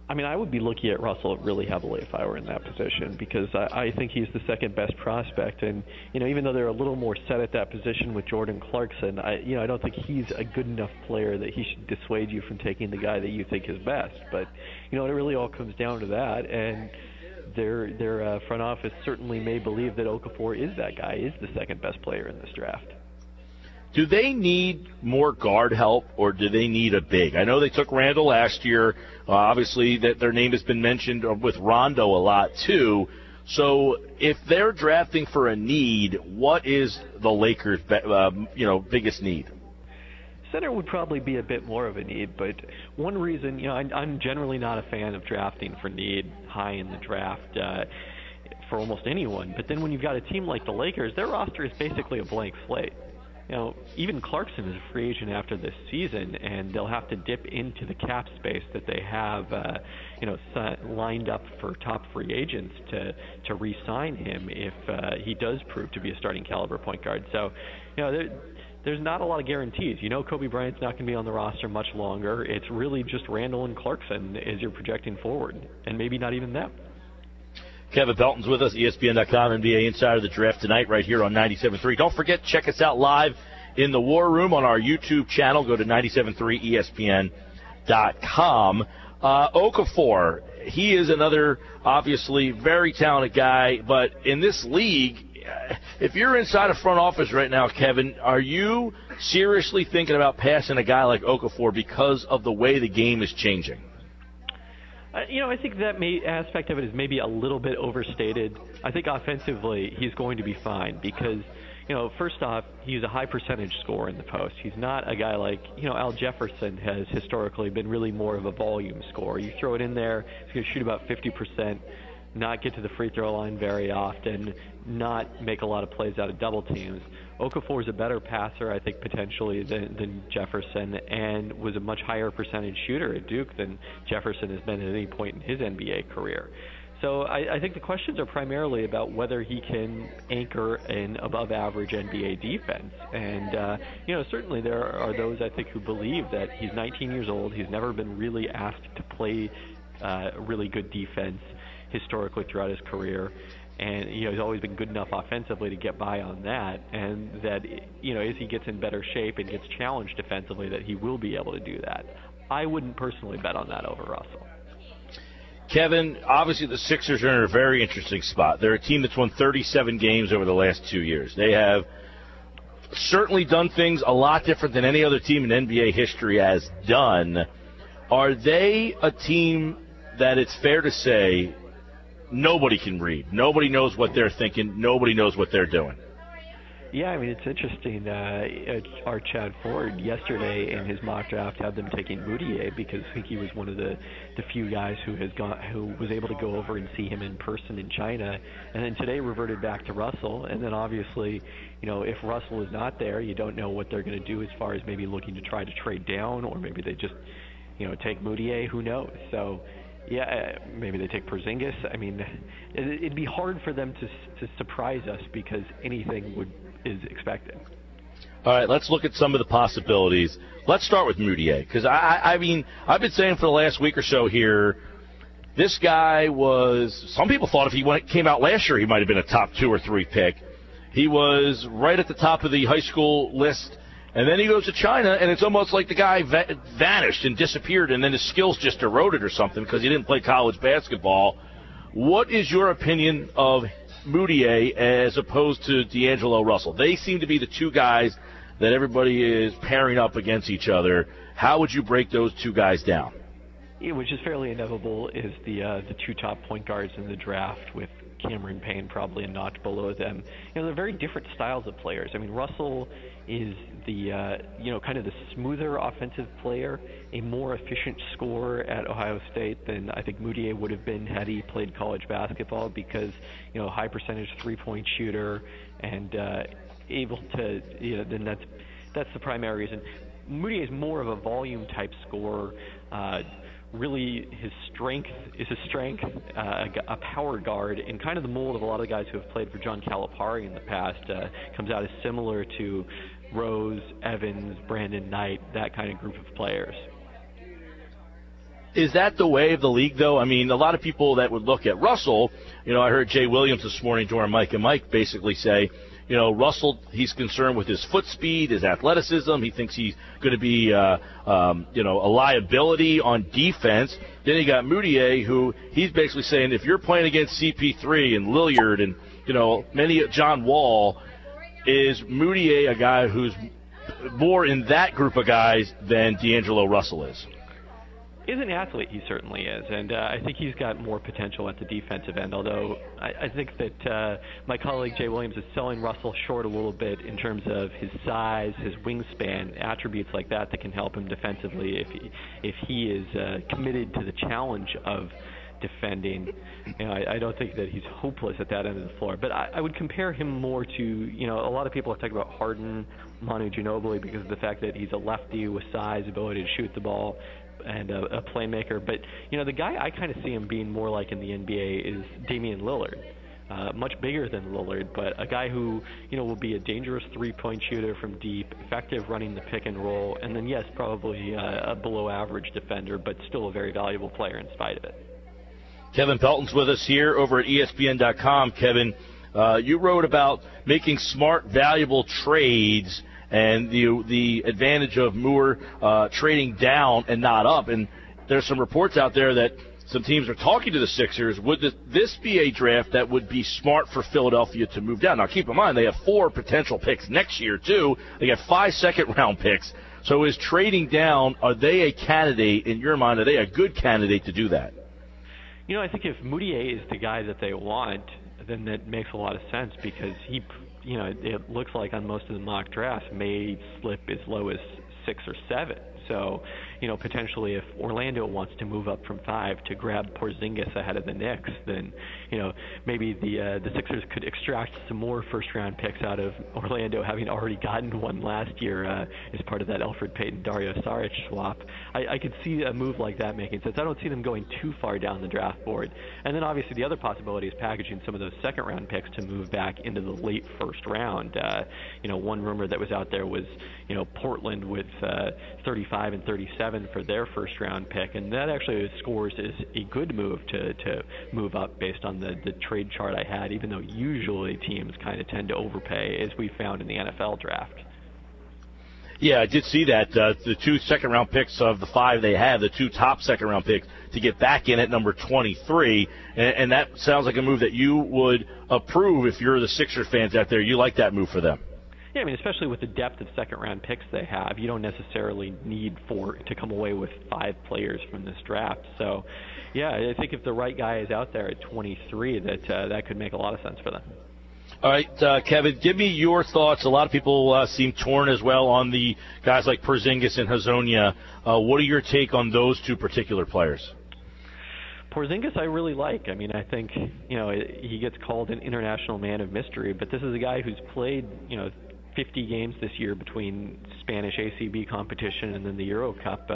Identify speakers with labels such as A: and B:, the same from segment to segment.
A: I mean, I would be looking at Russell really heavily if I were in that position because I think he's the second best prospect. And, even though they're a little more set at that position with Jordan Clarkson, I don't think he's a good enough player that he should dissuade you from taking the guy that you think is best. But, it really all comes down to that. And their front office certainly may believe that Okafor is that guy, is the second best player in this draft.
B: Do they need more guard help, or do they need a big? I know they took Randall last year. Obviously, that their name has been mentioned with Rondo a lot, too. So if they're drafting for a need, what is the Lakers' biggest need?
A: Center would probably be a bit more of a need, but one reason, I'm generally not a fan of drafting for need high in the draft for almost anyone. But then when you've got a team like the Lakers, their roster is basically a blank slate. Even Clarkson is a free agent after this season, and they'll have to dip into the cap space that they have, lined up for top free agents to re-sign him if he does prove to be a starting caliber point guard. So, there's not a lot of guarantees. Kobe Bryant's not going to be on the roster much longer. It's really just Randall and Clarkson as you're projecting forward, and maybe not even them.
B: Kevin Pelton's with us, ESPN.com, NBA Insider of the Draft tonight right here on 97.3. Don't forget, check us out live in the War Room on our YouTube channel. Go to 97.3ESPN.com. Okafor, he is another, obviously, very talented guy, but in this league, if you're inside a front office right now, Kevin, are you seriously thinking about passing a guy like Okafor because of the way the game is changing?
A: I think that aspect of it is maybe a little bit overstated. I think offensively he's going to be fine because, first off, he's a high percentage scorer in the post. He's not a guy like, Al Jefferson has historically been really more of a volume scorer. You throw it in there, he's going to shoot about 50%, not get to the free throw line very often, not make a lot of plays out of double teams. Okafor is a better passer, I think, potentially than Jefferson, and was a much higher percentage shooter at Duke than Jefferson has been at any point in his NBA career. So I think the questions are primarily about whether he can anchor an above-average NBA defense. And, certainly there are those, I think, who believe that he's 19 years old. He's never been really asked to play really good defense historically throughout his career. And, he's always been good enough offensively to get by on that. And that, as he gets in better shape and gets challenged defensively, that he will be able to do that. I wouldn't personally bet on that over Russell.
B: Kevin, obviously the Sixers are in a very interesting spot. They're a team that's won 37 games over the last 2 years. They have certainly done things a lot different than any other team in NBA history has done. Are they a team that it's fair to say nobody can read? Nobody knows what they're thinking. Nobody knows what they're doing.
A: Yeah, I mean, it's interesting. Our Chad Ford yesterday in his mock draft had them taking Moutier because I think he was one of the few guys who was able to go over and see him in person in China, and then today reverted back to Russell. And then obviously, if Russell is not there, you don't know what they're going to do as far as maybe looking to try to trade down, or maybe they just take Moutier. Who knows? So. Yeah, maybe they take Porzingis. I mean, it'd be hard for them to surprise us because anything is expected.
B: All right, let's look at some of the possibilities. Let's start with Moutier because, I mean, I've been saying for the last week or so here, this guy was – some people thought if he came out last year he might have been a top 2 or 3 pick. He was right at the top of the high school list. And then he goes to China, and it's almost like the guy vanished and disappeared, and then his skills just eroded or something because he didn't play college basketball. What is your opinion of Moutier as opposed to D'Angelo Russell? They seem to be the two guys that everybody is pairing up against each other. How would you break those two guys down?
A: Yeah, which is fairly inevitable, is the two top point guards in the draft with Cameron Payne probably a notch below them. They're very different styles of players. I mean, Russell is the kind of the smoother offensive player, a more efficient scorer at Ohio State than I think Moutier would have been had he played college basketball because high percentage 3-point shooter and able to then that's the primary reason. Moutier is more of a volume type scorer. Really, his strength, a power guard, in kind of the mold of a lot of the guys who have played for John Calipari in the past. Comes out as similar to Rose, Evans, Brandon Knight, that kind of group of players.
B: Is that the way of the league, though? I mean, a lot of people that would look at Russell, I heard Jay Williams this morning during Mike and Mike basically say, Russell, he's concerned with his foot speed, his athleticism. He thinks he's going to be, a liability on defense. Then you got Moutier, who he's basically saying if you're playing against CP3 and Lilliard and, John Wall, is Moutier a guy who's more in that group of guys than D'Angelo Russell is?
A: Is an athlete, he certainly is, and I think he's got more potential at the defensive end, although I think that my colleague Jay Williams is selling Russell short a little bit in terms of his size, his wingspan, attributes like that can help him defensively if he is committed to the challenge of defending. I don't think that he's hopeless at that end of the floor, but I would compare him more to, a lot of people are talking about Harden, Manu Ginobili because of the fact that he's a lefty with size, ability to shoot the ball, and a playmaker. But, the guy I kind of see him being more like in the NBA is Damian Lillard. Much bigger than Lillard, but a guy who, will be a dangerous three-point shooter from deep, effective running the pick and roll, and then, yes, probably a below-average defender, but still a very valuable player in spite of it.
B: Kevin Pelton's with us here over at ESPN.com. Kevin, you wrote about making smart, valuable trades and the advantage of Moore trading down and not up. And there's some reports out there that some teams are talking to the Sixers. Would this be a draft that would be smart for Philadelphia to move down? Now, keep in mind, they have 4 potential picks next year, too. They have 5 second-round picks. So is trading down, are they a candidate, in your mind, are they a good candidate to do that?
A: I think if Moutier is the guy that they want, then that makes a lot of sense because he, it looks like on most of the mock drafts may slip as low as 6 or 7. So, potentially if Orlando wants to move up from 5 to grab Porzingis ahead of the Knicks, then, maybe the Sixers could extract some more first-round picks out of Orlando, having already gotten one last year as part of that Elfrid Payton-Dario Saric swap. I could see a move like that making sense. I don't see them going too far down the draft board. And then obviously the other possibility is packaging some of those second-round picks to move back into the late first round. One rumor that was out there was, Portland with 35 and 37 for their first-round pick, and that actually scores as a good move to move up based on the trade chart I had, even though usually teams kind of tend to overpay, as we found in the NFL draft.
B: Yeah, I did see that. The 2 second-round picks of the 5 they have, the 2 top second-round picks, to get back in at number 23, and that sounds like a move that you would approve if you're the Sixers fans out there. You like that move for them.
A: Yeah, especially with the depth of second-round picks they have, you don't necessarily need 4 to come away with 5 players from this draft. So, yeah, I think if the right guy is out there at 23, that could make a lot of sense for them.
B: All right, Kevin, give me your thoughts. A lot of people seem torn as well on the guys like Porzingis and Hazonia. What are your take on those 2 particular players?
A: Porzingis I really like. I think, he gets called an international man of mystery, but this is a guy who's played, 50 games this year between Spanish ACB competition and then the Euro Cup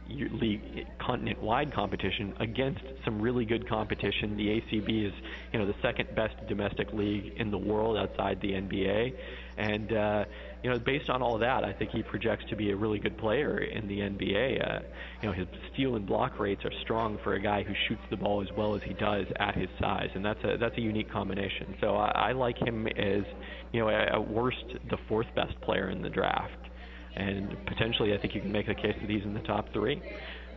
A: league continent-wide competition against some really good competition. The ACB is, the second best domestic league in the world outside the NBA, and based on all of that, I think he projects to be a really good player in the NBA. His steal and block rates are strong for a guy who shoots the ball as well as he does at his size, and that's a unique combination. So I like him as, at worst, the 4th best player in the draft. And potentially I think you can make a case that he's in the top 3.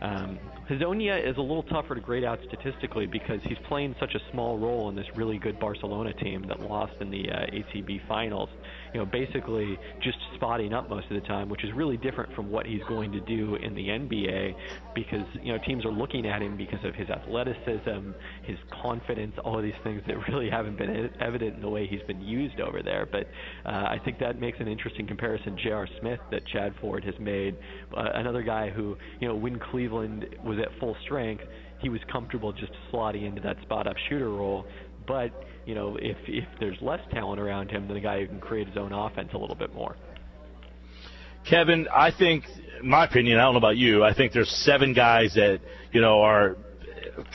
A: Hazonia is a little tougher to grade out statistically because he's playing such a small role in this really good Barcelona team that lost in the ACB finals. Basically just spotting up most of the time, which is really different from what he's going to do in the NBA because, teams are looking at him because of his athleticism, his confidence, all of these things that really haven't been evident in the way he's been used over there. But I think that makes an interesting comparison. J.R. Smith that Chad Ford has made, another guy who, when Cleveland was at full strength, he was comfortable just slotting into that spot-up shooter role. But, if there's less talent around him, then a guy who can create his own offense a little bit more.
B: Kevin, I think, in my opinion, I don't know about you, I think there's 7 guys that, are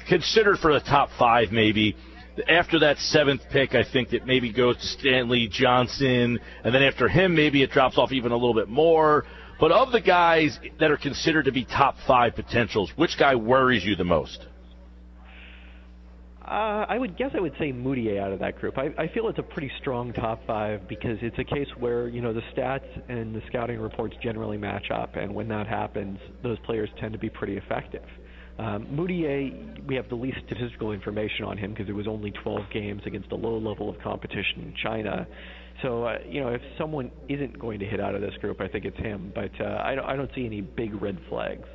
B: considered for the top 5 maybe. After that 7th pick, I think that maybe goes to Stanley Johnson, and then after him maybe it drops off even a little bit more. But of the guys that are considered to be top 5 potentials, which guy worries you the most?
A: I would say Moutier out of that group. I feel it's a pretty strong top 5 because it's a case where, the stats and the scouting reports generally match up, and when that happens, those players tend to be pretty effective. Moutier, we have the least statistical information on him because it was only 12 games against a low level of competition in China. So, if someone isn't going to hit out of this group, I think it's him. But I don't see any big red flags.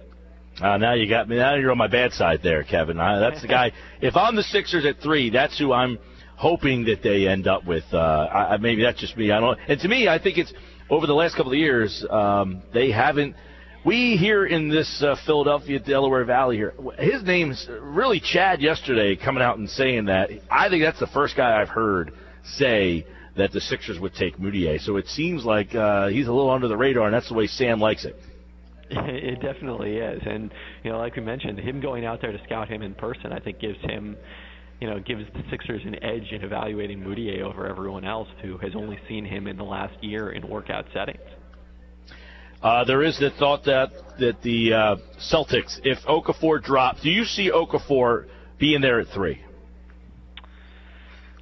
B: Now you got me. Now you're on my bad side there, Kevin. That's the guy. If I'm the Sixers at 3, that's who I'm hoping that they end up with. Maybe that's just me. I don't. And to me, I think it's over the last couple of years they haven't. We here in this Philadelphia, Delaware Valley here, his name's really Chad yesterday coming out and saying that. I think that's the first guy I've heard say that the Sixers would take Moutier. So it seems like he's a little under the radar, and that's the way Sam likes it.
A: It definitely is, and like we mentioned, him going out there to scout him in person, I think gives him, gives the Sixers an edge in evaluating Moutier over everyone else who has only seen him in the last year in workout settings.
B: There is the thought that the Celtics, if Okafor drops, do you see Okafor being there at 3?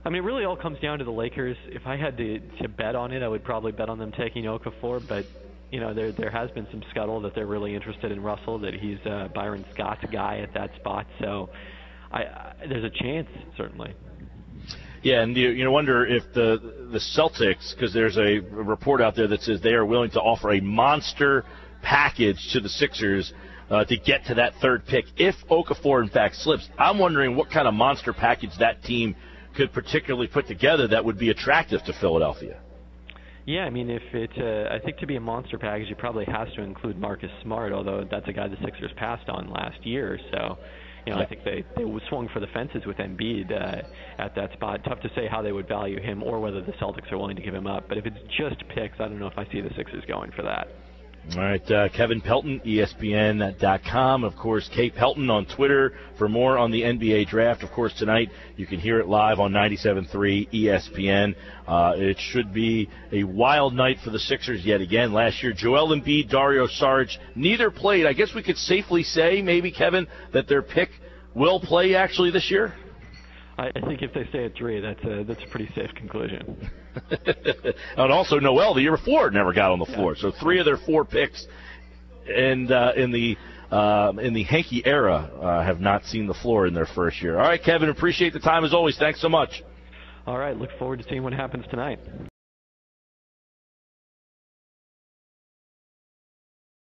A: I mean, it really all comes down to the Lakers. If I had to bet on it, I would probably bet on them taking Okafor, but there has been some scuttle that they're really interested in Russell, that he's Byron Scott's guy at that spot. So there's a chance, certainly.
B: Yeah, and you wonder if the Celtics, because there's a report out there that says they are willing to offer a monster package to the Sixers to get to that 3rd pick. If Okafor, in fact, slips, I'm wondering what kind of monster package that team could particularly put together that would be attractive to Philadelphia.
A: Yeah, I mean, I think to be a monster package, it probably has to include Marcus Smart, although that's a guy the Sixers passed on last year. So, I think they swung for the fences with Embiid at that spot. Tough to say how they would value him or whether the Celtics are willing to give him up. But if it's just picks, I don't know if I see the Sixers going for that.
B: All right, Kevin Pelton, ESPN.com. Of course, K. Pelton on Twitter for more on the NBA draft. Of course, tonight you can hear it live on 97.3 ESPN. It should be a wild night for the Sixers yet again. Last year, Joel Embiid, Dario Saric, neither played. I guess we could safely say, maybe, Kevin, that their pick will play actually this year?
A: I think if they stay at 3, that's a pretty safe conclusion.
B: And also Noel the year before never got on the floor. So 3 of their 4 picks and in the Hanky era have not seen the floor in their first year. All right, Kevin, appreciate the time as always. Thanks so much.
A: All right, look forward to seeing what happens tonight.